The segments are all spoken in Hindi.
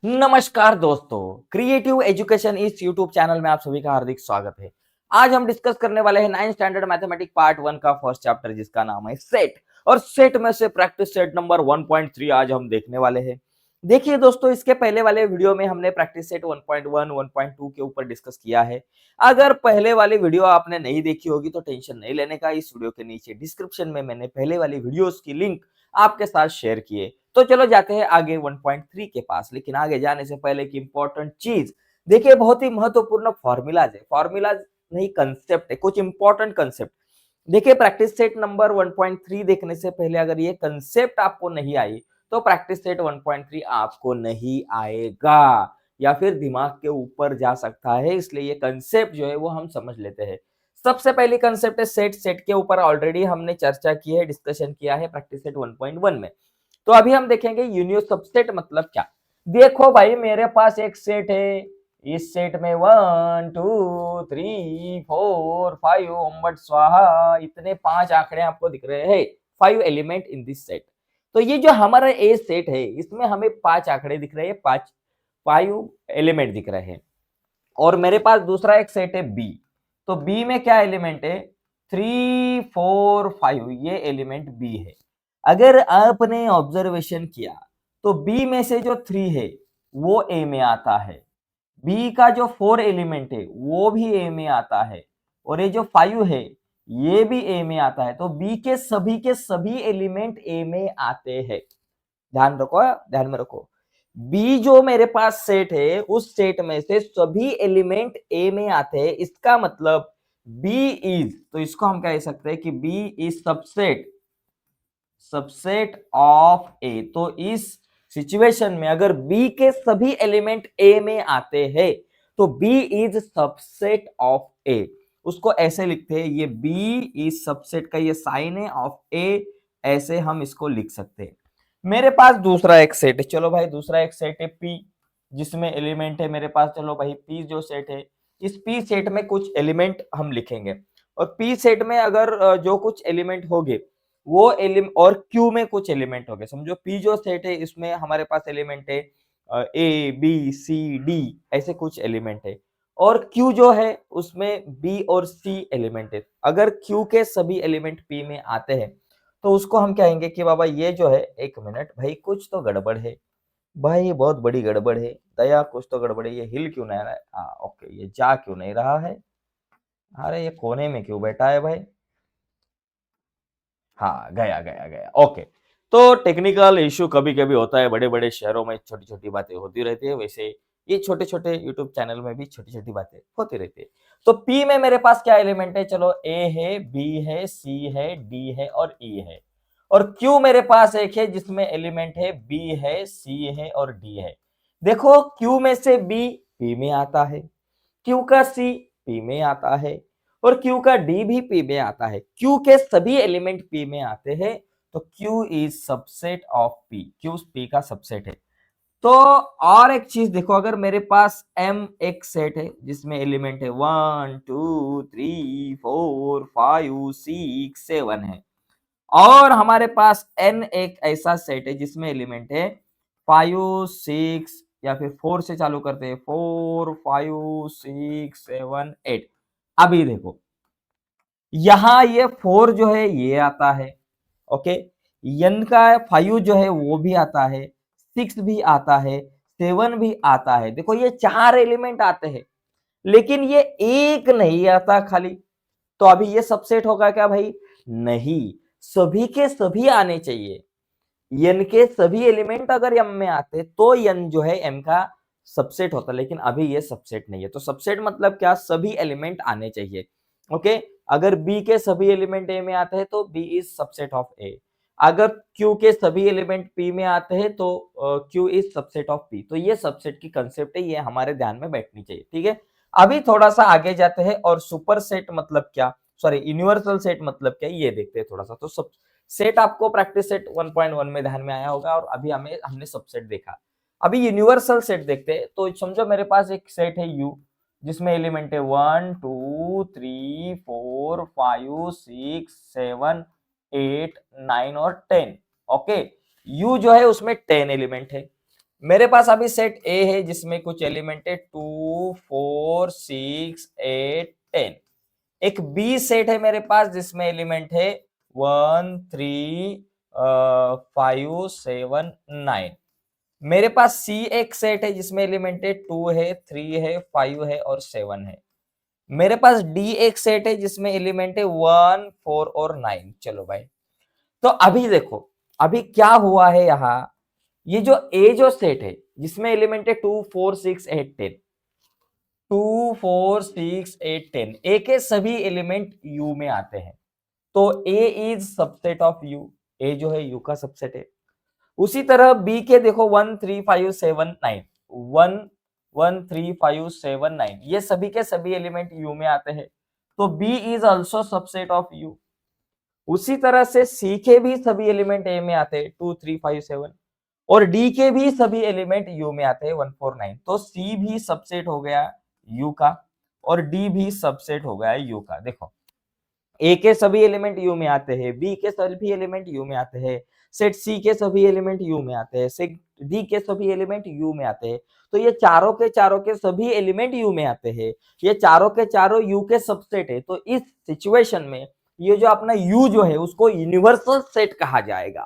नमस्कार दोस्तों, क्रिएटिव एजुकेशन इस यूट्यूब चैनल में आप सभी का हार्दिक स्वागत है। आज हम डिस्कस करने वाले हैं 9th स्टैंडर्ड मैथमेटिक्स पार्ट 1 का फर्स्ट चैप्टर जिसका नाम है सेट। और सेट में से प्रैक्टिस सेट नंबर 1.3 आज हम देखने वाले हैं। देखिए दोस्तों, इसके पहले वाले वीडियो में हमने प्रैक्टिस सेट 1.1 1.2 के ऊपर डिस्कस किया है। अगर पहले वाली वीडियो आपने नहीं देखी होगी तो टेंशन नहीं लेने का, इस वीडियो के नीचे डिस्क्रिप्शन में मैंने पहले वाली वीडियोस की लिंक आपके साथ शेयर किए। तो चलो जाते हैं आगे 1.3 के पास। लेकिन आगे जाने से पहले की इंपॉर्टेंट चीज देखिए, बहुत ही महत्वपूर्ण फॉर्मूलाज है। फॉर्मूलाज नहीं, कंसेप्ट है, कुछ इंपॉर्टेंट कंसेप्ट। देखिए, प्रैक्टिस सेट नंबर 1.3 देखने से पहले अगर ये कंसेप्ट आपको नहीं आई तो प्रैक्टिस सेट 1.3 आपको नहीं आएगा या फिर दिमाग के ऊपर जा सकता है। इसलिए ये कंसेप्ट जो है वो हम समझ लेते हैं। सबसे पहली कंसेप्ट है सेट। सेट के ऊपर ऑलरेडी हमने चर्चा की है, डिस्कशन किया है प्रैक्टिस सेट 1.1 में। तो अभी हम देखेंगे यूनियो सबसेट मतलब क्या। देखो भाई, मेरे पास एक सेट है। इस सेट में 1 2 3 4 5 ओम स्वाहा इतने 5 आंकड़े आपको दिख रहे हैं। 5 एलिमेंट इन दिस सेट। तो ये जो हमारा ए सेट है इसमें हमें 5 आंकड़े दिख रहे हैं, 5 एलिमेंट दिख रहे हैं। और मेरे पास दूसरा एक सेट है बी। तो बी में क्या एलिमेंट है? 3 4 5 ये एलिमेंट बी है। अगर आपने ऑब्जर्वेशन किया तो बी में से जो 3 है वो ए में आता है, बी का जो 4 एलिमेंट है वो भी ए में आता है, और ये जो 5 है ये भी ए में आता है। तो बी के सभी एलिमेंट ए में आते हैं। ध्यान रखो, ध्यान में रखो। बी जो मेरे पास सेट है उस सेट में से सभी एलिमेंट ए में आते हैं। इसका मतलब बी इज, तो इसको हम कह सकते हैं कि B is subset, subset of A. तो इस सिचुएशन में अगर बी के सभी एलिमेंट ए में आते हैं तो बी इज सबसेट ऑफ ए। उसको ऐसे लिखते हैं, ये बी इज सबसेट का ये साइन है ऑफ ए, ऐसे हम इसको लिख सकते हैं। मेरे पास दूसरा एक सेट है। चलो भाई, दूसरा एक सेट है पी जिसमें एलिमेंट है मेरे पास। चलो भाई, पी जो सेट है, इस पी सेट में कुछ एलिमेंट हम लिखेंगे। और पी सेट में अगर जो कुछ एलिमेंट होंगे वो एलिमेंट, और क्यू में कुछ एलिमेंट हो गए। समझो पी जो सेट है इसमें हमारे पास एलिमेंट है ए बी सी डी, ऐसे कुछ एलिमेंट है। और क्यू जो है उसमें बी और सी एलिमेंट है। अगर क्यू के सभी एलिमेंट पी में आते हैं तो उसको हम कहेंगे कि बाबा ये जो है, एक मिनट भाई, कुछ तो गड़बड़ है भाई, बहुत बड़ी गड़बड़ है। दया, कुछ तो गड़बड़ है। ये हिल क्यों नहीं रहा है? ओके, ये जा क्यों नहीं रहा है? अरे ये कोने में क्यों बैठा है भाई? हाँ, गया गया गया। ओके। तो टेक्निकल इश्यू कभी कभी होता है, बड़े बड़े शहरों में छोटी छोटी बातें होती रहती है। वैसे ये छोटे छोटे यूट्यूब चैनल में भी छोटी छोटी बातें होती रहती है। तो पी में मेरे पास क्या एलिमेंट है? चलो, ए है, बी है, सी है, डी है और ई है। और क्यू मेरे पास एक है जिसमें एलिमेंट है बी है, सी है और डी है। देखो, क्यू में से बी पी में आता है, क्यू का सी पी में आता है और क्यू का डी भी पी में आता है। क्यू के सभी एलिमेंट पी में आते हैं। तो Q is subset of P, Q P का सबसेट है। तो और एक चीज देखो, अगर मेरे पास एम एक सेट है जिसमें एलिमेंट है 1 2 3 4 5 6 7 है, और हमारे पास एन एक ऐसा सेट है जिसमें एलिमेंट है 5 6, या फिर 4 से चालू करते हैं, 4 5 6 7 8। अभी देखो, यहां ये 4 जो है ये आता है, ओके। एन का 5 जो है वो भी आता है, 6 भी आता है, 7 भी आता है। देखो, ये 4 एलिमेंट आते हैं लेकिन ये एक नहीं आता खाली। तो अभी ये सबसेट होगा क्या भाई? नहीं, सभी के सभी आने चाहिए। एन के सभी एलिमेंट अगर एम में आते तो एन जो है एम का सबसेट होता, लेकिन अभी ये सबसेट नहीं है। तो सबसेट मतलब क्या? सभी एलिमेंट आने चाहिए, ओके। अगर बी के सभी एलिमेंट ए में आते हैं तो बी इज सबसेट ऑफ ए। अगर क्यू के सभी एलिमेंट पी में आते हैं तो Q is subset of P. तो ये सबसेट की कंसेप्ट है, ये हमारे ध्यान में बैठनी चाहिए, ठीक है। अभी थोड़ा सा आगे जाते हैं और सुपर सेट मतलब क्या, सॉरी यूनिवर्सल सेट मतलब क्या, ये देखते हैं थोड़ा सा। तो सब सेट आपको प्रैक्टिस सेट 1.1 में ध्यान में आया होगा, और अभी हमने सबसेट देखा। अभी यूनिवर्सल सेट देखते हैं। तो समझो मेरे पास एक सेट है यू जिसमें एलिमेंट है 1 2 3 4 5 6 7 8 9 और 10, ओके। यू जो है उसमें 10 एलिमेंट है। मेरे पास अभी सेट ए है जिसमें कुछ एलिमेंट है 2 4 6 8 10। एक बी सेट है मेरे पास जिसमें एलिमेंट है 1 3 5 7 9। मेरे पास सी एक सेट है जिसमें एलिमेंट है 2 है 3 है 5 है और 7 है। मेरे पास डी एक सेट है जिसमें एलिमेंट है 1 4 और 9। चलो भाई, तो अभी देखो अभी क्या हुआ है यहाँ, ये जो ए जो सेट है जिसमें एलिमेंट है 2 4 6 8 10, 2 4 6 8 10, ए के सभी एलिमेंट यू में आते हैं, तो ए इज सबसेट ऑफ यू, ए जो है यू का सबसेट है। उसी तरह बी के देखो 1 3 5 7 9, 1 1 3 5 7 9, ये सभी के सभी एलिमेंट यू में आते हैं, तो B is also subset of U. उसी तरह से सी के भी सभी एलिमेंट ए में आते हैं 2 3 5 7, और डी के भी सभी एलिमेंट यू में आते हैं 1 4 9, तो सी भी सबसेट हो गया यू का और डी भी सबसेट हो गया यू का। देखो ए के सभी एलिमेंट यू में आते हैं, बी के सभी एलिमेंट यू में आते हैं, सेट सी के सभी एलिमेंट यू में आते हैं, सेट डी के सभी एलिमेंट यू में आते हैं, तो ये चारों के सभी एलिमेंट यू में आते हैं, ये चारों के चारों यू के सबसेट है। तो इस सिचुएशन में ये जो अपना यू जो है उसको यूनिवर्सल सेट कहा जाएगा।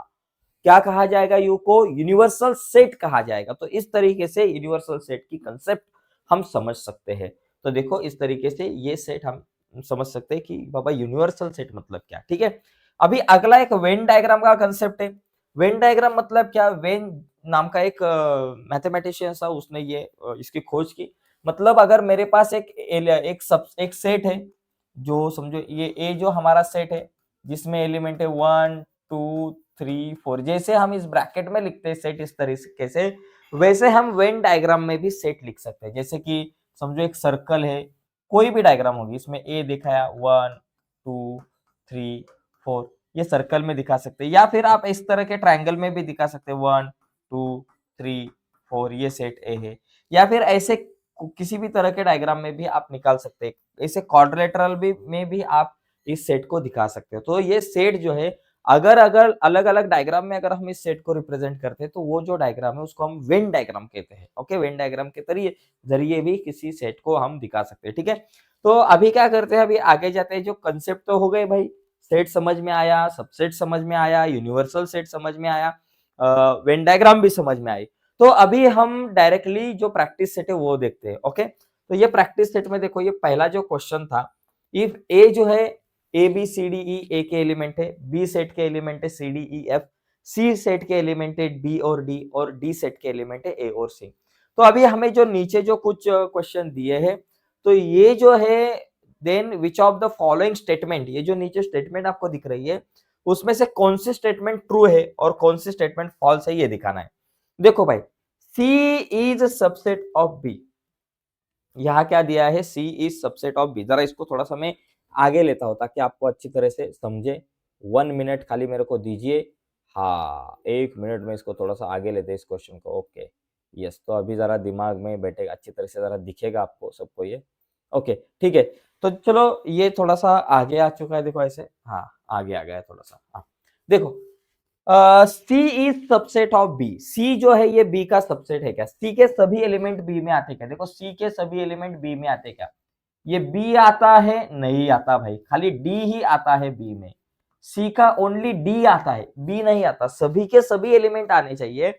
क्या कहा जाएगा? यू को यूनिवर्सल सेट कहा जाएगा। तो इस तरीके से यूनिवर्सल सेट की कंसेप्ट हम समझ सकते हैं। तो देखो इस तरीके से ये सेट हम समझ सकते हैं कि बाबा यूनिवर्सल सेट मतलब क्या। ठीक है, अभी अगला एक वेन डायग्राम का कंसेप्ट है। वेन डायग्राम मतलब क्या? वेन नाम का एक मैथमेटिशियन था, उसने ये इसकी खोज की। मतलब अगर मेरे पास एक सेट है, जो समझो ये ए जो हमारा सेट है जिसमें एलिमेंट है 1 2 3 4, जैसे हम इस ब्रैकेट में लिखते हैं सेट इस तरीके से, वैसे हम वेन डायग्राम में भी सेट लिख सकते हैं। जैसे कि समझो एक सर्कल है, कोई भी डायग्राम होगी, इसमें ए दिखाया 1 2 3 4, ये सर्कल में दिखा सकते हैं, या फिर आप इस तरह के ट्रायंगल में भी दिखा सकते हैं 1 2 3 4, ये सेट ए है। या फिर ऐसे किसी भी तरह के डायग्राम में भी आप निकाल सकते हैं, ऐसे क्वाड्रिलेटरल भी में भी आप इस सेट को दिखा सकते हो। तो ये सेट जो है, अगर अगर अलग अलग डायग्राम में अगर हम इस सेट को रिप्रेजेंट करते हैं तो वो जो डायग्राम है उसको हम वेन डायग्राम कहते हैं। ओके, वेन डायग्राम के जरिए भी किसी सेट को हम दिखा सकते हैं। ठीक है, तो अभी क्या करते हैं, अभी आगे जाते हैं। जो कंसेप्ट तो हो गए भाई, सेट समझ में आया, सबसेट समझ में आया, यूनिवर्सल सेट समझ में आया, वेन डायग्राम भी समझ में आई। तो अभी हम डायरेक्टली जो प्रैक्टिस सेट है वो देखते हैं। ओके, तो ये प्रैक्टिस सेट में देखो, ये पहला जो क्वेश्चन था, इफ ए जो है A B C D E, ए के एलिमेंट है, बी सेट के एलिमेंट है सी डी ई एफ, सी सेट के एलिमेंट है बी और डी सेट के एलिमेंट है ए और सी। तो अभी हमें जो नीचे जो कुछ क्वेश्चन दिए हैं, तो ये जो है then which of the following statement, ये जो नीचे स्टेटमेंट आपको दिख रही है उसमें से कौन सी स्टेटमेंट ट्रू है और कौन सी स्टेटमेंट फॉल्स है, ये दिखाना है। देखो भाई, सी इज सबसेट ऑफ बी, यहाँ क्या दिया है, C is subset of B. जरा इसको थोड़ा सा मैं आगे लेता हूं ताकि आपको अच्छी तरह से समझे। 1 मिनट खाली मेरे को दीजिए। हाँ, 1 मिनट में इसको थोड़ा सा आगे लेते हैं इस क्वेश्चन को। ओके, यस, तो अभी जरा दिमाग में बैठेगा अच्छी तरह से, जरा दिखेगा आपको सबको ये। ओके, ठीक है, तो चलो ये थोड़ा सा आगे आ चुका है, देखो ऐसे, हाँ आगे आ गया है थोड़ा सा। हाँ देखो, सी इज सबसेट ऑफ बी, सी जो है ये बी का सबसेट है क्या? सी के सभी एलिमेंट बी में आते क्या? देखो सी के सभी एलिमेंट बी में आते क्या? ये बी आता है? नहीं आता भाई, खाली डी ही आता है बी में। सी का ओनली डी आता है, बी नहीं आता। सभी के सभी एलिमेंट आने चाहिए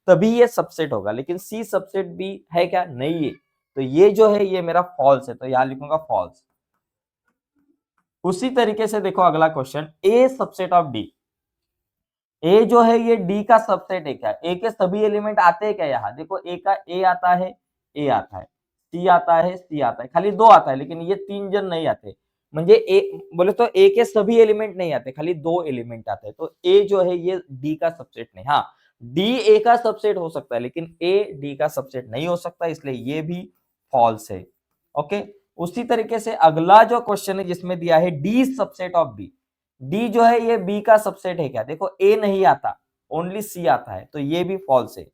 तभी ये सबसेट होगा, लेकिन सी सबसेट बी है क्या? नहीं है। तो ये जो है ये मेरा फॉल्स है, तो यहां लिखूंगा फॉल्स। उसी तरीके से देखो अगला question, A subset of D, A जो है ये डी का सबसेट है क्या? ए के सभी एलिमेंट आते हैं क्या? यहाँ देखो ए का ए आता है, ए आता है, सी आता है, सी आता है, खाली दो आता है, लेकिन ये तीन जन नहीं आते। म्हणजे ए बोले तो ए के सभी एलिमेंट नहीं आते, खाली दो एलिमेंट आते हैं। तो ए जो है ये डी का सबसेट नहीं। हाँ, डी ए का सबसेट हो सकता है लेकिन ए डी का सबसेट नहीं हो सकता, इसलिए ये भी फॉल्स है। ओके, उसी तरीके से अगला जो क्वेश्चन है जिसमें दिया है D subset of B, D जो है ये बी का सबसेट है क्या? देखो ए नहीं आता, ओनली सी आता है, तो ये भी फॉल्स है।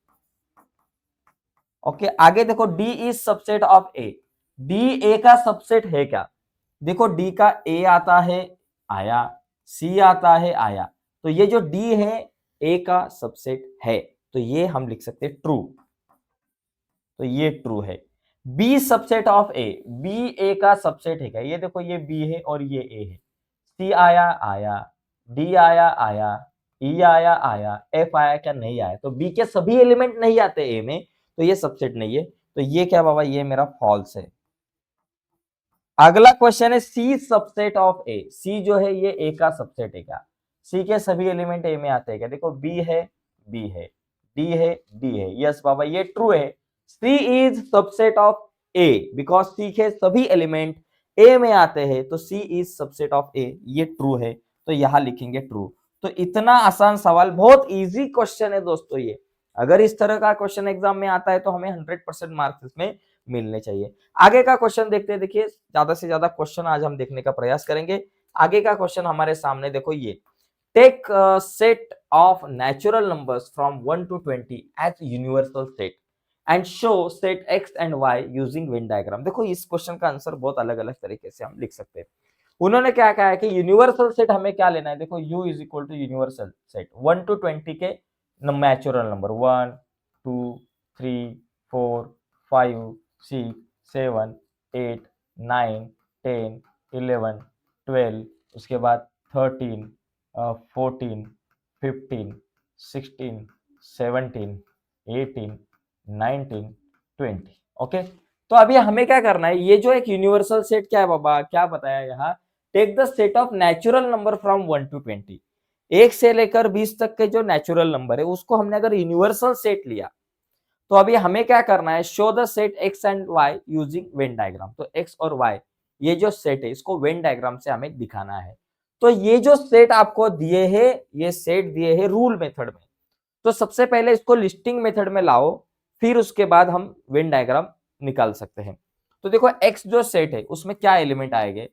ओके, आगे देखो, D is subset of A, D A का सबसेट है क्या? देखो डी का ए आता है, आया, सी आता है, आया, तो ये जो डी है ए का सबसेट है, तो ये हम लिख सकते हैं ट्रू। तो ये ट्रू है। B subset of A, B A का सबसेट है क्या? ये देखो ये बी है और ये ए है। सी आया आया, डी आया आया, ई आया आया, एफ आया क्या? नहीं आया। तो बी के सभी एलिमेंट नहीं आते ए में, तो ये सबसेट नहीं है। तो ये क्या बाबा? ये मेरा फॉल्स है। अगला क्वेश्चन है सी सबसेट ऑफ ए, सी जो है ये ए का सबसेट है क्या? सी के सभी एलिमेंट ए में आते हैं क्या? देखो बी है, बी है, डी है, डी है। यस बाबा ये ट्रू है। C is subset of A because C के सभी एलिमेंट ए में आते हैं, तो C is subset of A, ये ट्रू है। तो यहां लिखेंगे ट्रू। तो इतना आसान सवाल, बहुत इजी क्वेश्चन है दोस्तों ये। अगर इस तरह का क्वेश्चन एग्जाम में आता है तो हमें 100% मार्क्स इसमें मिलने चाहिए। आगे का क्वेश्चन देखते हैं। देखिए ज्यादा से ज्यादा क्वेश्चन आज हम देखने का प्रयास करेंगे। आगे का क्वेश्चन हमारे सामने देखो, ये take set of natural numbers from 1 to 20 as universal set and show set X and Y using Venn diagram. देखो इस क्वेश्चन का आंसर बहुत अलग अलग तरीके से हम लिख सकते हैं। उन्होंने क्या कहा है कि यूनिवर्सल सेट हमें क्या लेना है? देखो u is equal to universal set 1 to 20 के नेचुरल नंबर 1 2 3 4 5 6 7 8 9 10 11 12, उसके बाद 13 14 15 16 17 18 19 20। ओके, तो अभी हमें क्या करना है? ये जो एक यूनिवर्सल सेट क्या है बाबा, क्या बताया यहाँ? Take the set of natural number from 1 to 20, 1 से लेकर 20 तक के जो नेचुरल नंबर है उसको हमने अगर यूनिवर्सल सेट लिया, तो अभी हमें क्या करना है? Show the set X and Y using Venn diagram. तो एक्स और वाई ये जो सेट है इसको वेन डायग्राम से हमें दिखाना है। तो ये जो सेट आपको दिए है, ये सेट दिए है रूल मेथड में। तो सबसे पहले इसको लिस्टिंग मेथड में लाओ, फिर उसके बाद हम वेन डायग्राम निकाल सकते हैं। तो देखो एक्स जो सेट है उसमें क्या एलिमेंट आएंगे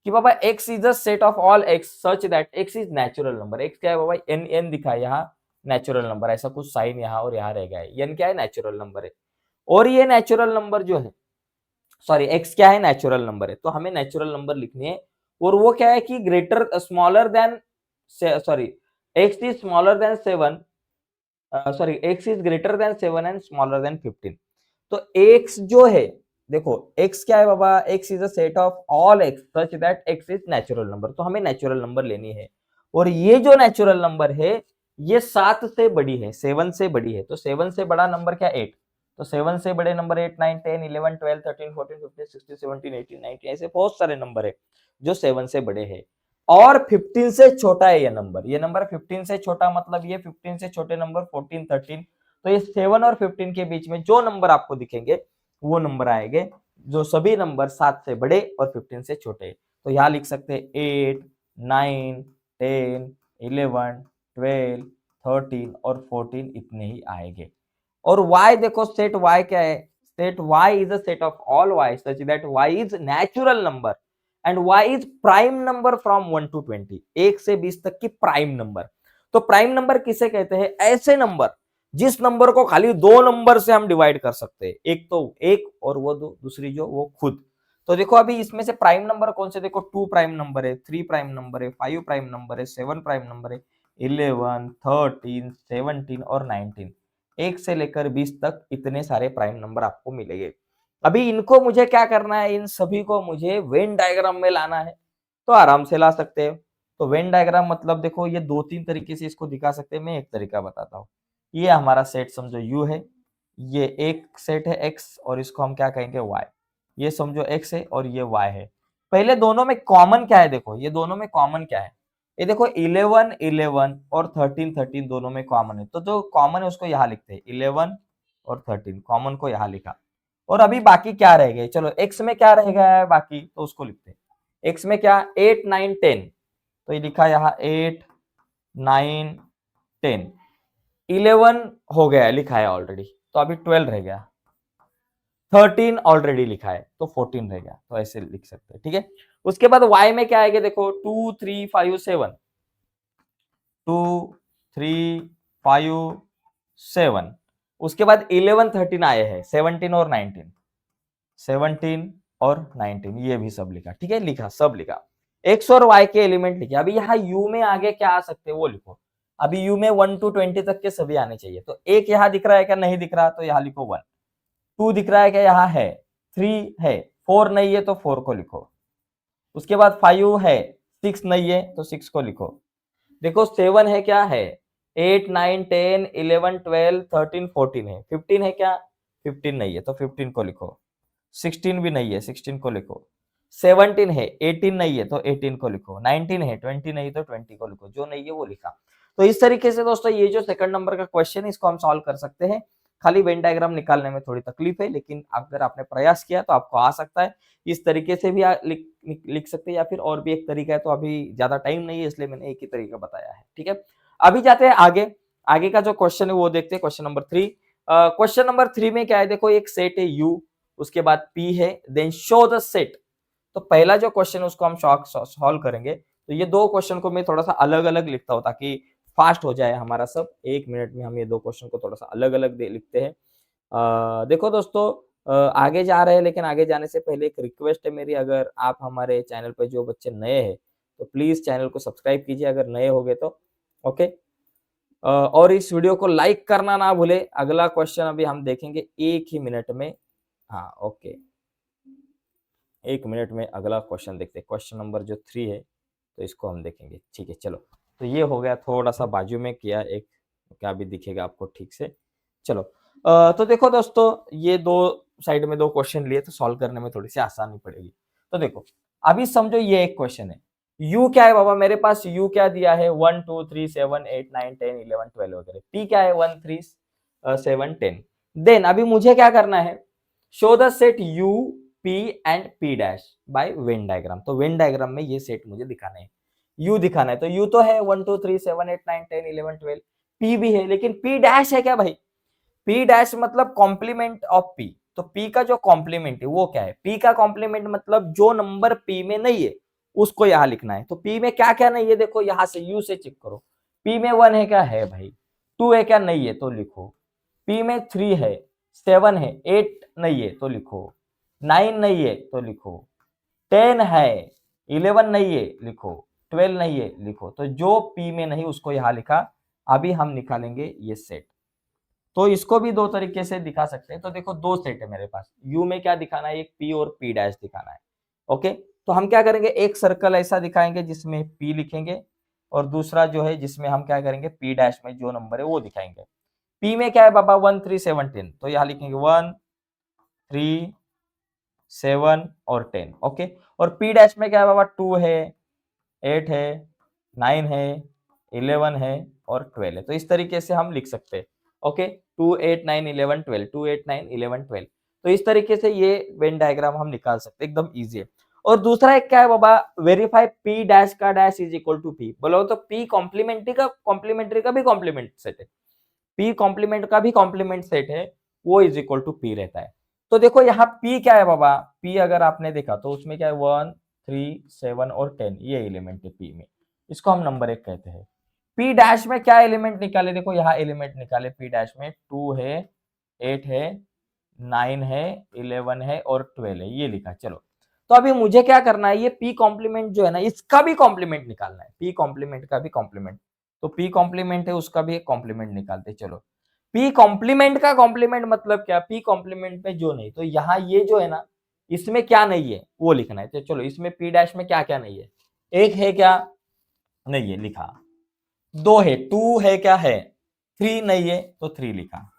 कि बाबा X is the set of all X such that X is natural number. X क्या है बाबा? एन, एन दिखा है यहाँ नेचुरल नंबर, ऐसा कुछ साइन यहाँ और यहाँ रह गया है। एन क्या है? नेचुरल नंबर है। और ये नेचुरल नंबर जो है, सॉरी एक्स क्या है? नेचुरल नंबर है। तो हमें नेचुरल नंबर लिखनी है और वो क्या है कि greater smaller than, sorry X is smaller than 7, sorry X is greater than 7 and smaller than 15। तो एक्स जो है, देखो एक्स क्या है बाबा? X is a set of all X such that X is natural number. तो हमें नेचुरल नंबर लेनी है और ये जो नेचुरल नंबर है ये 7 से बड़ी है, 7 से बड़ी है। तो 7 से बड़ा नंबर क्या? 8। तो 7 से बड़े नंबर 8 9 10 11 12 13 14 15 16 17 18 19, ऐसे बहुत सारे नंबर है जो 7 से बड़े हैं। और 15 से छोटा है ये नंबर 15 से छोटा, मतलब ये 15 से छोटे नंबर 14 13। तो ये 7 और 15 के बीच में जो नंबर आपको दिखेंगे वो नंबर आएंगे जो सभी नंबर 7 से बड़े और 15 से छोटे। तो यहाँ लिख सकते हैं 8 9 10 11 12 13 और 14 इतने ही आएंगे। और y देखो, सेट y क्या है? Set y is a set of all y such that y is natural number and y is prime number from 1 to 20, 1 से 20 तक की प्राइम नंबर। तो प्राइम नंबर किसे कहते हैं? ऐसे नंबर जिस नंबर को खाली दो नंबर से हम डिवाइड कर सकते हैं, एक तो एक और वो दूसरी जो वो खुद। तो देखो अभी इसमें से प्राइम नंबर कौन से? देखो 2 प्राइम नंबर है, 3 प्राइम नंबर है, 5 प्राइम नंबर है, 7 प्राइम नंबर है, 11 13 17 और 19, 1 से लेकर 20 तक इतने सारे प्राइम नंबर आपको मिलेंगे। अभी इनको मुझे क्या करना है? इन सभी को मुझे वेन डायग्राम में लाना है। तो आराम से ला सकते हो। तो वेन डायग्राम मतलब देखो ये 2-3 तरीके से इसको दिखा सकते हैं। मैं एक तरीका बताता हूँ। ये हमारा सेट समझो u है, ये एक सेट है x और इसको हम क्या कहेंगे y। ये समझो x है और ये y है। पहले दोनों में कॉमन क्या है? देखो ये दोनों में कॉमन क्या है? ये देखो 11 11 और 13 13 दोनों में कॉमन है। तो जो कॉमन है उसको यहाँ लिखते हैं, 11 और 13 कॉमन को यहाँ लिखा। और अभी बाकी क्या रह गए? चलो x में क्या रह गया है बाकी, तो उसको लिखते हैं। x में क्या? 8 9 10, तो ये लिखा यहाँ 8 9 10। 11 हो गया, लिखा है ऑलरेडी, तो अभी 12 रह गया। 13 ऑलरेडी लिखा है तो 14 रह गया। तो ऐसे लिख सकते हैं, ठीक है। उसके बाद y में क्या आएगा? देखो 2 3 5 7, 2 3 5 7। उसके बाद 11 13 आए हैं, 17 और 19, 17 और 19 ये भी सब लिखा, ठीक है। लिखा, सब लिखा, x और y के एलिमेंट लिखे। अभी यहाँ u में आगे क्या आ सकते हैं वो लिखो। अभी u में 1 to 20 तक के सभी आने चाहिए। तो एक यहाँ दिख रहा है क्या? नहीं दिख रहा, तो यहाँ लिखो 1। 2 दिख रहा है क्या, यहाँ है, 3 है, 4 नहीं है तो 4 को लिखो, उसके बाद 5 है, 6 नहीं है तो 6 को लिखो, देखो 7 है क्या है, 8 9 10 11 12 13 14 है, 15 है क्या, 15 नहीं है तो 15 को लिखो, 16 भी नहीं है, 16 को लिखो, 17 है, 18 नहीं है तो 18 को लिखो, 19 है, 20 नहीं तो 20 को लिखो, जो नहीं है वो लिखा। तो इस तरीके से दोस्तों ये जो सेकंड नंबर का क्वेश्चन है इसको हम सॉल्व कर सकते हैं। खाली वेन डायग्राम निकालने में थोड़ी तकलीफ है, लेकिन अगर आपने प्रयास किया तो आपको आ सकता है। इस तरीके से भी लिख सकते हैं, या फिर और भी एक तरीका है, तो अभी ज्यादा टाइम नहीं है इसलिए मैंने एक ही तरीका बताया है। ठीक है, अभी जाते हैं आगे। आगे का जो क्वेश्चन है वो देखते हैं, क्वेश्चन नंबर 3। क्वेश्चन नंबर 3 में क्या है, देखो एक सेट है यू, उसके बाद पी है, देन शो द सेट। तो पहला जो क्वेश्चन है उसको हम सॉल्व करेंगे। तो ये दो क्वेश्चन को मैं थोड़ा सा अलग अलग लिखता हूँ ताकि फास्ट हो जाए हमारा सब। 1 मिनट में हम ये दो क्वेश्चन को थोड़ा सा अलग अलग लिखते हैं। देखो दोस्तों, आगे जा रहे हैं, लेकिन आगे जाने से पहले एक रिक्वेस्ट है मेरी, अगर आप हमारे चैनल पर जो बच्चे नए हैं तो प्लीज चैनल को सब्सक्राइब कीजिए अगर नए हो गए तो। ओके, और इस वीडियो को लाइक करना ना भूले। अगला क्वेश्चन अभी हम देखेंगे 1 ही मिनट में। हाँ ओके, 1 मिनट में अगला क्वेश्चन देखते हैं। क्वेश्चन नंबर जो 3 है तो इसको हम देखेंगे। ठीक है, चलो। तो ये हो गया, थोड़ा सा बाजू में किया एक, क्या भी दिखेगा आपको ठीक से। चलो, तो देखो दोस्तों, ये दो साइड में दो क्वेश्चन लिए तो सॉल्व करने में थोड़ी सी आसानी पड़ेगी। तो देखो, अभी समझो ये एक क्वेश्चन है, यू क्या है बाबा, मेरे पास यू क्या दिया है, 1 2 3 7 8 9 10 11 12 वगैरह। पी क्या है, 1 3 7 10। देन अभी मुझे क्या करना है, show the set U P and P dash by when diagram. तो वेन डायग्राम में ये सेट मुझे दिखाना है, यू दिखाना है। तो यू तो है 1 2 3 7 8 9 10 11 12, पी भी है, लेकिन पी डैश है क्या भाई, पी डैश मतलब कॉम्प्लीमेंट ऑफ पी। तो पी का जो कॉम्प्लीमेंट है वो क्या है, पी का कॉम्प्लीमेंट मतलब जो नंबर पी में नहीं है उसको यहां लिखना है। तो पी में क्या क्या नहीं है, देखो यहां से यू से चेक करो। पी में 1 है क्या, है भाई। 2 है क्या, नहीं है तो लिखो। पी में 3 है, 7 है, 8 नहीं है तो लिखो, 9 नहीं है तो लिखो, 10 है, 11 नहीं है लिखो, 12 नहीं है लिखो। तो जो पी में नहीं उसको यहां लिखा। अभी हम निकालेंगे ये सेट। तो इसको भी दो तरीके से दिखा सकते हैं। तो देखो दो सेट है मेरे पास, यू में क्या दिखाना है, एक पी और पी डैश दिखाना है। ओके, तो हम क्या करेंगे, एक सर्कल ऐसा दिखाएंगे जिसमें पी लिखेंगे, और दूसरा जो है जिसमें हम क्या करेंगे, पी डैश में जो नंबर है वो दिखाएंगे। पी में क्या है बाबा, 1 3 7 10, तो यहाँ लिखेंगे 1 3 7 और 10। ओके, और पी डैश में क्या है बाबा, 2 है, 8 है, 9 है, 11 है और 12 है। तो इस तरीके से हम लिख सकते हैं। ओके, 2 8 9 11 12, 2 8 9 11 12। तो इस तरीके से ये वेन डायग्राम हम निकाल सकते हैं, एकदम इजी है। और दूसरा एक क्या है बाबा, वेरीफाई पी डैश का dash is equal to P. बोलो तो पी कॉम्प्लीमेंट्री का भी कॉम्प्लीमेंट सेट है, पी कॉम्प्लीमेंट का भी कॉम्प्लीमेंट सेट है, वो इज इक्वल टू पी रहता है। तो देखो यहाँ पी क्या है बाबा, पी अगर आपने देखा तो उसमें क्या है, 1 3 7 और 10, ये एलिमेंट है पी में, इसको हम नंबर 1 कहते हैं। पी डैश में क्या एलिमेंट निकाले, देखो यहाँ एलिमेंट निकाले पी डैश में, 2 है, 8 है, 9 है, 11 है और 12 है, ये लिखा। चलो, तो अभी मुझे क्या करना है, ये पी कॉम्प्लीमेंट जो है ना इसका भी कॉम्प्लीमेंट निकालना है, पी कॉम्प्लीमेंट का भी कॉम्प्लीमेंट। तो पी कॉम्प्लीमेंट है उसका भी एक कॉम्प्लीमेंट निकालते। चलो, पी कॉम्प्लीमेंट का कॉम्प्लीमेंट मतलब क्या, पी कॉम्प्लीमेंट में जो नहीं, तो यहाँ ये जो है ना इसमें क्या नहीं है वो लिखना है। तो चलो, इसमें पी डैश में क्या क्या नहीं है, एक है क्या, नहीं है लिखा, 2 है, 2 है क्या, है, 3 नहीं है तो 3 लिखा,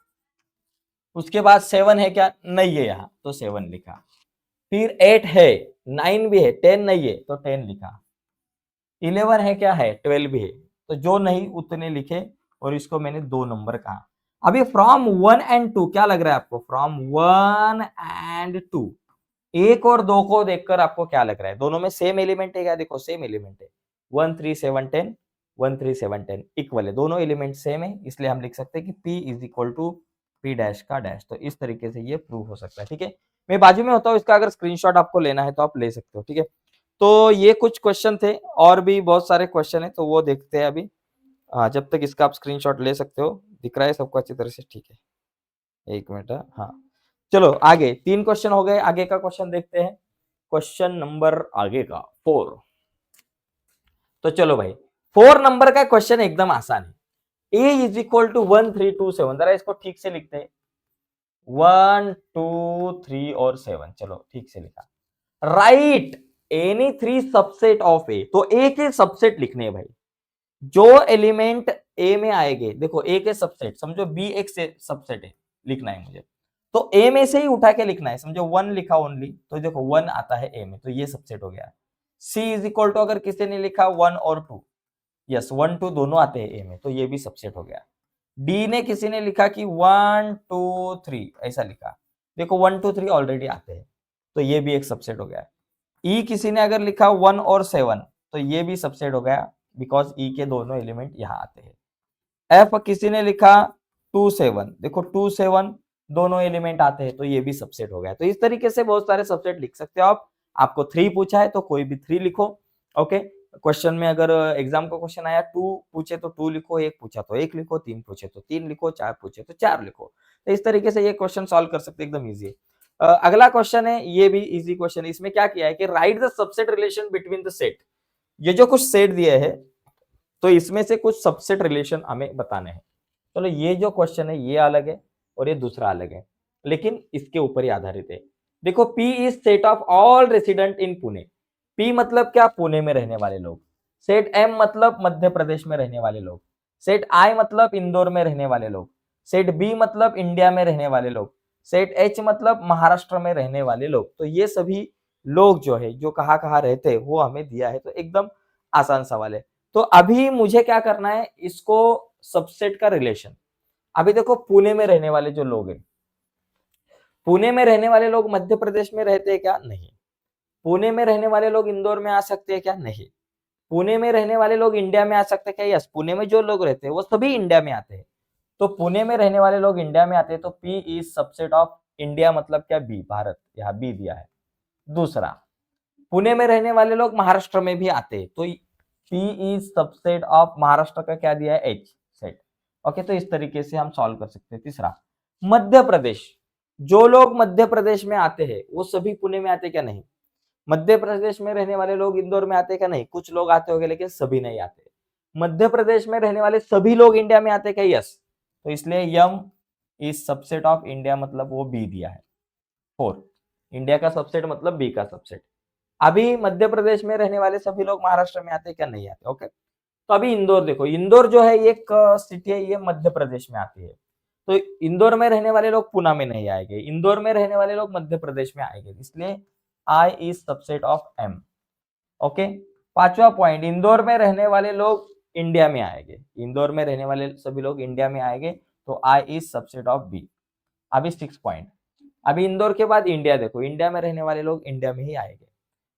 उसके बाद 7 है क्या, नहीं है यहाँ तो 7 लिखा, फिर 8 है, 9 भी है, 10 नहीं है तो 10 लिखा, 11 है क्या, है, 12 भी है, तो जो नहीं उतने लिखे, और इसको मैंने 2 नंबर कहा। अभी फ्रॉम 1 एंड 2 क्या लग रहा है आपको, फ्रॉम 1 एंड 2, 1 और 2 को देखकर आपको क्या लग रहा है, दोनों में सेम एलिमेंट है क्या, देखो सेम एलिमेंट है, 1 3 7 10, 1 3 7 10 इक्वल है, दोनों एलिमेंट सेम है, इसलिए हम लिख सकते हैं कि P is equal to P dash का डैश। तो इस तरीके से ये प्रूव हो सकता है। ठीक है, मैं बाजू में होता हूँ, इसका अगर स्क्रीनशॉट आपको लेना है तो आप ले सकते हो। ठीक है, तो ये कुछ क्वेश्चन थे, और भी बहुत सारे क्वेश्चन है तो वो देखते हैं अभी। जब तक इसका आप स्क्रीनशॉट ले सकते हो, दिख रहा है सबको अच्छी तरह से, ठीक है, 1 मिनट। हाँ, चलो आगे 3 क्वेश्चन हो गए, आगे का क्वेश्चन देखते हैं। क्वेश्चन नंबर आगे का 4। तो चलो भाई, 4 नंबर का क्वेश्चन एकदम आसान है, a इज इक्वल टू 1 3 2 7। जरा इसको ठीक से लिखते हैं, 1 2 3 और 7, चलो ठीक से लिखा। Right any 3 subset of A, तो ए के सबसेट लिखने हैं भाई, जो एलिमेंट ए में आएंगे। देखो ए के सबसेट, समझो बी एक से सबसेट है, लिखना है मुझे, तो ए में से ही उठा के लिखना है। समझो 1 लिखा ओनली, तो देखो 1 आता है ए में, तो ये सबसेट हो गया। सी इज इक्वल टू, अगर किसी ने लिखा 1 और 2, यस 1 2 दोनों आते हैं ए में, तो ये भी सबसेट हो गया। डी ने किसी ने लिखा कि 1 2 3 ऐसा लिखा, देखो 1 2 3 ऑलरेडी आते हैं, तो ये भी एक सबसेट हो गया। ई किसी ने अगर लिखा 1 और 7, तो ये भी सबसेट हो गया, बिकॉज ई के दोनों एलिमेंट यहाँ आते हैं। एफ किसी ने लिखा 2 7, देखो 2 7 दोनों एलिमेंट आते हैं, तो ये भी सबसेट हो गया। तो इस तरीके से बहुत सारे सबसेट लिख सकते हो आप। आपको 3 पूछा है तो कोई भी 3 लिखो। ओके, क्वेश्चन में अगर एग्जाम का क्वेश्चन आया 2 पूछे तो 2 लिखो, 1 पूछा तो 1 लिखो, 3 पूछे तो 3 लिखो, 4 पूछे तो 4 लिखो। तो इस तरीके से ये क्वेश्चन सॉल्व कर सकते, एकदम ईजी है। अगला क्वेश्चन है, ये भी इजी क्वेश्चन है। इसमें क्या किया है कि right the subset relation between the set. ये जो कुछ सेट दिए है, तो इसमें से कुछ सबसेट रिलेशन हमें बताने हैं। चलो ये जो क्वेश्चन है ये अलग है और ये दूसरा अलग है, लेकिन इसके ऊपर ही आधारित है। देखो P is set of all resident in Pune. P मतलब क्या, पुणे में रहने वाले लोग। सेट M मतलब मध्य प्रदेश में रहने वाले लोग। सेट I मतलब इंदौर में रहने वाले लोग। सेट B मतलब इंडिया में रहने वाले लोग। सेट H मतलब महाराष्ट्र में रहने वाले लोग। तो ये सभी लोग जो है, जो कहाँ कहाँ रहते हैं वो हमें दिया है, तो एकदम आसान सवाल है। तो अभी मुझे क्या करना है, इसको सबसेट का रिलेशन। अभी देखो पुणे में रहने वाले जो लोग हैं, पुणे में रहने वाले लोग मध्य प्रदेश में रहते हैं क्या, नहीं। पुणे में रहने वाले लोग इंदौर में आ सकते हैं क्या, नहीं। पुणे में रहने वाले लोग इंडिया में आ सकते हैं क्या, यस। पुणे में जो लोग रहते हैं वो सभी इंडिया में आते हैं, तो पुणे में रहने वाले लोग इंडिया में आते हैं, तो P is subset of India, मतलब क्या, बी, भारत, यहाँ बी दिया है। दूसरा, पुणे में रहने वाले लोग महाराष्ट्र में भी आते हैं, तो P is subset of Maharashtra का क्या दिया है, एच सेट। ओके, तो इस तरीके से हम सॉल्व कर सकते हैं। तीसरा, मध्य प्रदेश, जो लोग मध्य प्रदेश में आते हैं वो सभी पुणे में आते क्या, नहीं। मध्य प्रदेश में रहने वाले लोग इंदौर में आते क्या, नहीं। कुछ लोग आते होंगे लेकिन सभी नहीं आते। मध्य प्रदेश में रहने वाले सभी लोग इंडिया में आते क्या, यस। तो इसलिए यम इज सबसेट ऑफ इंडिया, मतलब वो बी दिया है। 4, इंडिया का सबसेट मतलब बी का सबसेट। अभी मध्य प्रदेश में रहने वाले सभी लोग महाराष्ट्र में आते क्या, नहीं आते। ओके, तो अभी इंदौर देखो, इंदौर जो है एक सिटी है, ये मध्य प्रदेश में आती है, तो इंदौर में रहने वाले लोग पुणे में नहीं आएंगे, इंदौर में रहने वाले लोग मध्य प्रदेश में आएंगे, इसलिए I is subset of M. Okay, पांचवा पॉइंट, इंदौर में रहने वाले लोग इंडिया में आएंगे, इंदौर में रहने वाले सभी लोग इंडिया में आएंगे, तो आई इज सबसेट ऑफ बी। अभी 6 पॉइंट, अभी इंदौर के बाद इंडिया देखो, इंडिया में रहने वाले लोग इंडिया में ही आएंगे।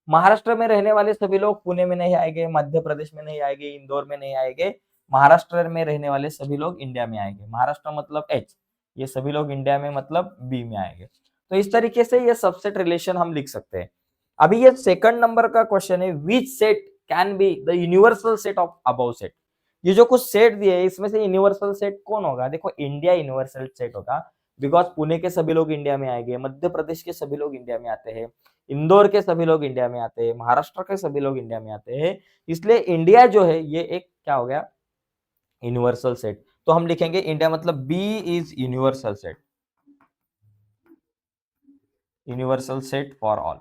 महाराष्ट्र में रहने वाले सभी लोग पुणे में नहीं आएंगे, मध्य प्रदेश में नहीं आएंगे, इंदौर में नहीं आएंगे। महाराष्ट्र में रहने वाले सभी लोग इंडिया में आएंगे, महाराष्ट्र मतलब एच, ये सभी लोग इंडिया में मतलब बी में आएंगे। तो इस तरीके से ये सबसेट रिलेशन हम लिख सकते हैं। अभी ये सेकंड नंबर का क्वेश्चन है, which set can be the universal set of above set. ये जो कुछ सेट दिए है इसमें से यूनिवर्सल सेट कौन होगा, देखो इंडिया यूनिवर्सल सेट होगा, बिकॉज पुणे के सभी लोग इंडिया में आएंगे, मध्य प्रदेश के सभी लोग इंडिया में आते हैं, इंदौर के सभी लोग इंडिया में आते हैं, महाराष्ट्र के सभी लोग इंडिया में आते हैं, इसलिए इंडिया जो है ये एक क्या हो गया, यूनिवर्सल सेट। तो हम लिखेंगे इंडिया मतलब B is universal set, universal set for all.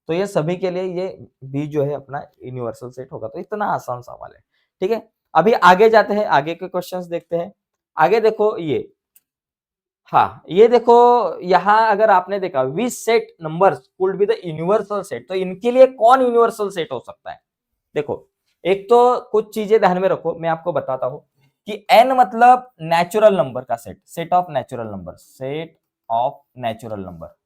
तो ये सभी के लिए ये बी जो है अपना यूनिवर्सल सेट होगा। तो इतना आसान सवाल है, ठीक है। अभी आगे जाते हैं, आगे के क्वेश्चंस देखते हैं। आगे देखो ये, हाँ ये देखो, यहाँ अगर आपने देखा which set numbers could be the universal set, तो इनके लिए कौन यूनिवर्सल सेट हो सकता है। देखो, एक तो कुछ चीजें ध्यान में रखो, मैं आपको बताता हूं कि n मतलब नेचुरल नंबर का set, set of natural number, set of natural number.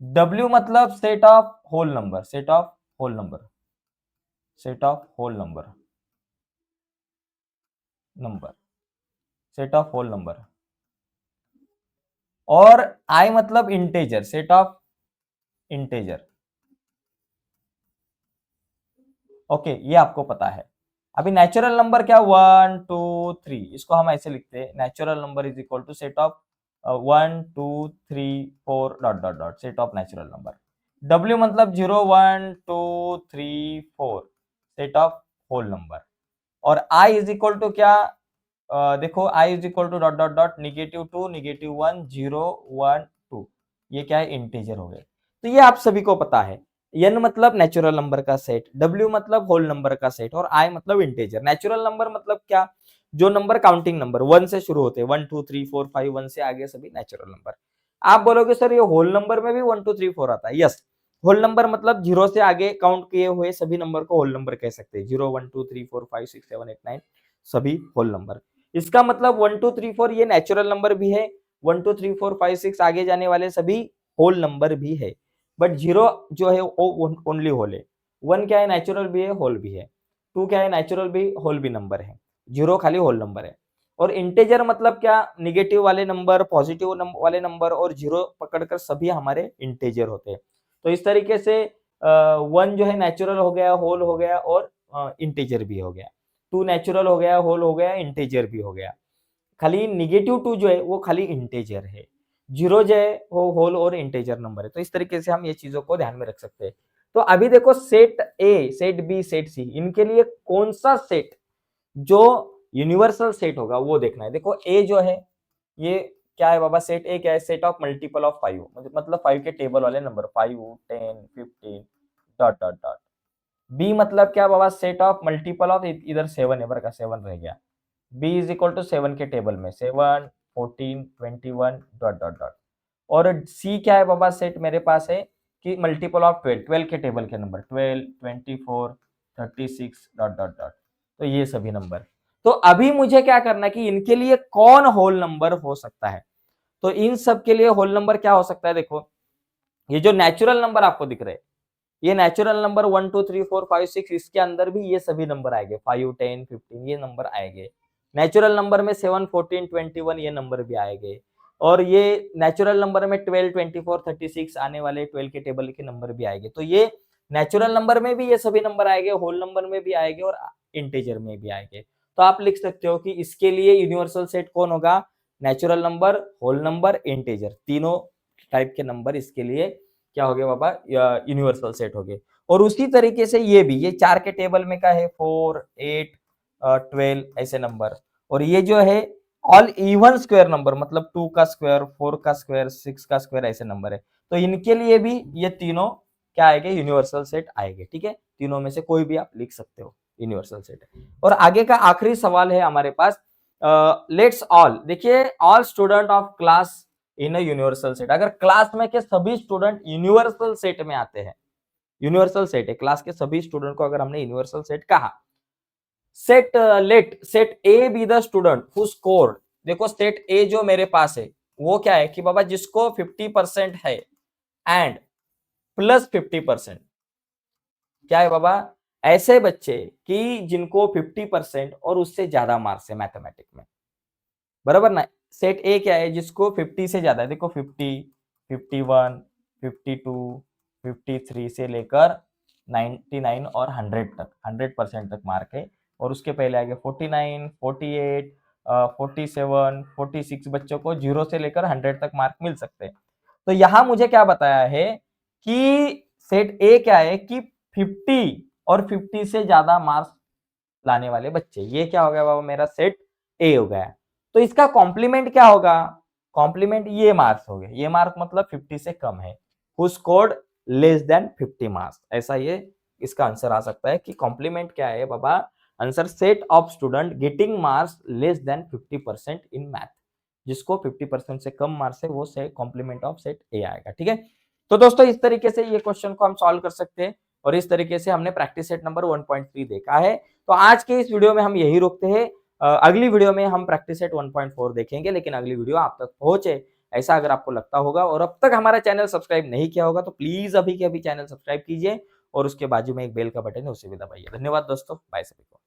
w मतलब set of whole number, set of whole number, set of whole number, number, set of whole number. और i मतलब integer, set of integer. Okay, ये आपको पता है। अभी नेचुरल नंबर क्या, 1 2 3, इसको हम ऐसे लिखते हैं, natural number is equal to set of 1 2 3 4 dot dot dot, set of natural number. W मतलब 0 1 2 3 4, सेट ऑफ होल नंबर। और I इज इक्वल टू क्या, देखो i is equal to dot dot dot -2 -1 0 1 2, ये क्या है, इंटीजर हो गए। तो ये आप सभी को पता है, n मतलब नेचुरल नंबर का सेट, w मतलब होल नंबर का सेट और i मतलब इंटीजर। नेचुरल नंबर मतलब क्या, जो नंबर काउंटिंग नंबर 1 से शुरू होते हैं, 1 2 3 4 5 1 से आगे सभी नेचुरल नंबर। आप बोलोगे सर ये होल नंबर में भी 1 2 3 4 आता है, यस। होल नंबर मतलब 0 से आगे काउंट किए हुए सभी नंबर को होल नंबर कह सकते हैं। 0 1 2 3 4 5 6 7 8 9 सभी होल नंबर। इसका मतलब 1 2 3 4 ये नेचुरल नंबर भी है, 1 2 3 4 5 6 आगे जाने वाले सभी होल नंबर भी है। बट 0 जो है वो ओनली होल है। 1 क्या है, नेचुरल भी है होल भी है। 2 क्या है, नेचुरल भी होल भी नंबर है। 0 खाली होल नंबर है। और इंटेजर मतलब क्या, निगेटिव वाले नंबर, पॉजिटिव वाले नंबर और 0 पकड़कर सभी हमारे इंटेजर होते हैं। तो इस तरीके से 1 जो है नेचुरल हो गया, होल हो गया और इंटेजर भी हो गया। 2 नेचुरल हो गया, होल हो गया, इंटेजर भी हो गया। खाली निगेटिव 2 जो है वो खाली इंटेजर है। 0 जो है वो होल और इंटेजर नंबर है। तो इस तरीके से हम ये चीजों को ध्यान में रख सकते हैं। तो अभी देखो set A, set B, set C, इनके लिए कौन सा सेट जो यूनिवर्सल सेट होगा वो देखना है। देखो ए जो है ये क्या है बाबा, सेट ए क्या है, सेट ऑफ मल्टीपल ऑफ 5, मतलब 5 के टेबल वाले number, 5 10 15 dot dot dot. B मतलब क्या बाबा, सेट ऑफ मल्टीपल ऑफ, इधर 7 है, का 7 रह गया। बी इज इक्वल टू 7 के टेबल में 7 14 21 डॉट डॉट डॉट। और सी क्या है बाबा, सेट मेरे पास है कि मल्टीपल ऑफ 12, 12 के टेबल के नंबर 12 24 36 डॉट डॉट डॉट। तो ये सभी नंबर। तो अभी मुझे क्या करना है कि इनके लिए कौन होल नंबर हो सकता है। तो इन सब के लिए होल नंबर क्या हो सकता है, देखो ये जो नेचुरल नंबर आपको दिख रहे हैं, ये नेचुरल नंबर 1 2 3 4 5 6, इसके अंदर भी ये सभी नंबर आएंगे, 5 10 15 ये नंबर आएंगे। नेचुरल नंबर में 7 14 21 ये नंबर भी आएंगे। और ये नेचुरल नंबर में 12 24 36 आने वाले 12 के टेबल के नंबर भी आएंगे। तो ये नेचुरल नंबर में भी ये सभी नंबर आएंगे, होल नंबर में भी आएंगे और इंटीजर में भी आएंगे। तो आप लिख सकते हो कि इसके लिए यूनिवर्सल सेट कौन होगा, natural number, whole number, integer, तीनों टाइप के नंबर इसके लिए क्या हो गया बाबा, यूनिवर्सल सेट हो गए। और उसी तरीके से ये भी, ये 4 के टेबल में का है 4 8 12 ऐसे नंबर। और ये जो है ऑल इवन स्क्वायर नंबर, मतलब 2 का स्क्वायर, 4 का स्क्वायर, 6 का स्क्वायर ऐसे नंबर है। तो इनके लिए भी ये तीनों क्या आएंगे, यूनिवर्सल सेट आएंगे। ठीक है, तीनों में से कोई भी आप लिख सकते हो, यूनिवर्सल सेट है। और आगे का आखिरी सवाल है हमारे पास, लेट्स ऑल, देखिए all student of class in universal set. अगर क्लास में के सभी स्टूडेंट यूनिवर्सल सेट में आते हैं, यूनिवर्सल सेट है, क्लास के सभी स्टूडेंट को अगर हमने यूनिवर्सल सेट कहा, set let set A B the student who scored, देखो सेट ए जो मेरे पास है वो क्या है कि बाबा जिसको 50% है एंड प्लस 50%, क्या है बाबा, ऐसे बच्चे कि जिनको 50% और उससे ज्यादा मार्क्स है मैथमेटिक्स में, बराबर ना। सेट ए क्या है, जिसको 50 से ज्यादा है, देखो 50 51 52 53 से लेकर 99 और 100 तक, 100% तक मार्क है। और उसके पहले आगे 49 48 47 46 बच्चों को 0 से लेकर 100 तक मार्क मिल सकते हैं। तो यहां मुझे क्या बताया है कि सेट ए क्या है कि 50 और 50 से ज्यादा मार्क्स लाने वाले बच्चे, ये क्या हो गया बाबा, मेरा सेट ए हो गया। तो इसका कॉम्प्लीमेंट क्या होगा, कॉम्प्लीमेंट ये मार्क्स हो गए, ये मार्क मतलब 50 से कम है, who scored less than 50 marks, ऐसा ये इसका आंसर आ सकता है कि कॉम्प्लीमेंट क्या है बाबा, answer set of student getting marks less than 50% in math, जिसको 50% से कम मार्क्स है वो से कॉम्प्लीमेंट ऑफ सेट ए आएगा। ठीक है, तो दोस्तों इस तरीके से ये क्वेश्चन को हम सॉल्व कर सकते हैं और इस तरीके से हमने प्रैक्टिस सेट नंबर 1.3 देखा है। तो आज के इस वीडियो में हम यही रोकते हैं, अगली वीडियो में हम प्रैक्टिस सेट 1.4 देखेंगे, लेकिन अगली वीडियो आप तक पहुंचे ऐसा अगर आपको लगता होगा और अब तक हमारा चैनल सब्सक्राइब नहीं किया होगा तो प्लीज अभी के अभी चैनल सब्सक्राइब कीजिए और उसके बाजू में एक बेल का बटन है उसे भी दबाइए। धन्यवाद दोस्तों, बाय सभी को।